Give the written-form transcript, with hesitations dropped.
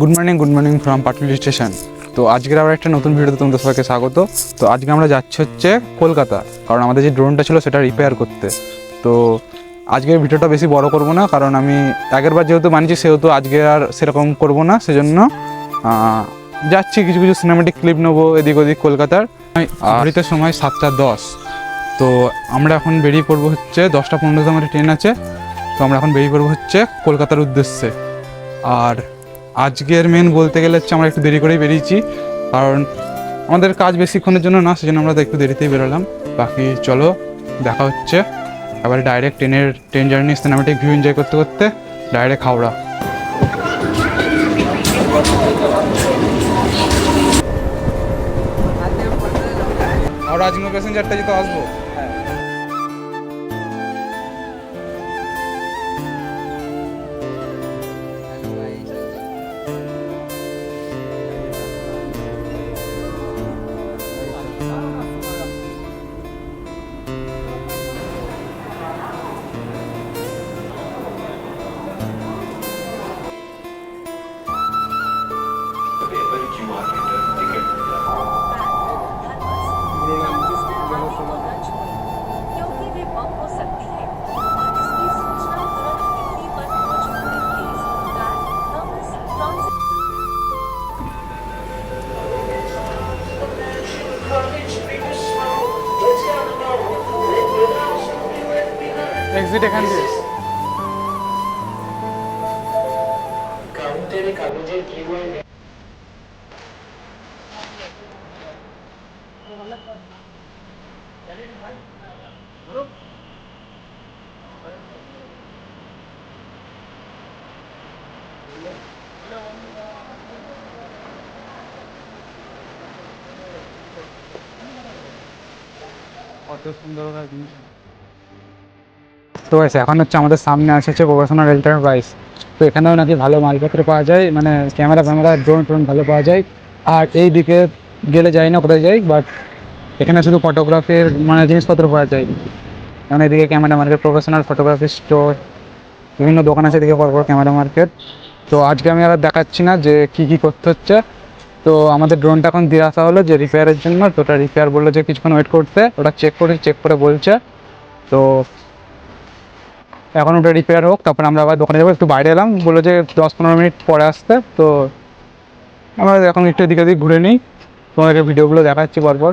Good morning from Patuli station. তো আজকের আবার একটা নতুন ভিডিওতে তোমাদের সবাইকে স্বাগত। তো আজকে আমরা যাচ্ছি হচ্ছে কলকাতা, কারণ আমাদের যে ড্রোনটা ছিল সেটা রিপেয়ার করতে। তো আজকের ভিডিওটা বেশি বড় করব না, কারণ আমি আগেরবার যেহেতু বানিয়েছি সেহেতু আজকে আর সেরকম করব না, সেজন্য যাচ্ছি কিছু কিছু সিনেমেটিক ক্লিপ নেবো এদিক ওদিক কলকাতার। ঘড়িতে সময় 7:10। তো আমরা এখন বেরিয়ে পড়বো হচ্ছে 10:15 আমাদের ট্রেন আছে। তো আমরা এখন বেরিয়ে পড়বো হচ্ছে কলকাতার উদ্দেশ্যে। আর আজকের মেন বলতে গেলে হচ্ছে আমরা একটু দেরি করেই বেরিয়েছি, কারণ আমাদের কাজ বেশিক্ষণের জন্য না, সেজন্য আমরা একটু দেরিতেই বেরোলাম। বাকি চলো দেখা হচ্ছে এবার direct train journey cinematic view enjoy করতে করতে ডাইরেক্ট হাওড়া। হাওড়া আজমীর প্যাসেঞ্জারটা যেহেতু আসবো। क्योंकि वे बम हो सकती है और इसकी सूचना तुरंत टिप्पणी पर पहुंच पूरी केस थॉमस फ्रांसिस এক্সিট এখান দিয়ে। কাউন্টারে কাগজের কিউআর কত সুন্দর জিনিস। তো এখন হচ্ছে আমাদের সামনে আসছে প্রফেশনাল এন্টারপ্রাইজ। তো এখানেও নাকি ভালো মালপত্র পাওয়া যায়, মানে ক্যামেরা ড্রোন ভালো পাওয়া যায়। আর এই দিকে গেলে যাই না কোথায় যাই, বাট এখানে শুধু ফটোগ্রাফির মানে জিনিসপত্র পাওয়া যায়। যেমন এদিকে camera market, professional photography store, বিভিন্ন দোকান আছে এদিকে বড় বড় ক্যামেরা মার্কেট। তো আজকে আমি আর দেখাচ্ছি না যে কী কী করতে হচ্ছে। তো আমাদের ড্রোনটা এখন দিয়ে আসা হলো যে রিপেয়ারের জন্য। তো ওটা রিপেয়ার বললো যে কিছুক্ষণ ওয়েট করতে, ওটা চেক করে বলছে। তো এখন ওটা রিপেয়ার হোক, তারপরে আমরা আবার দোকানে যাবো। একটু বাইরে এলাম, বললো যে 10-15 মিনিট পরে আসতে। তো আমরা এখন একটু এদিক ওদিক ঘুরে নিই, তোমাদেরকে ভিডিওগুলো দেখাচ্ছি পরপর।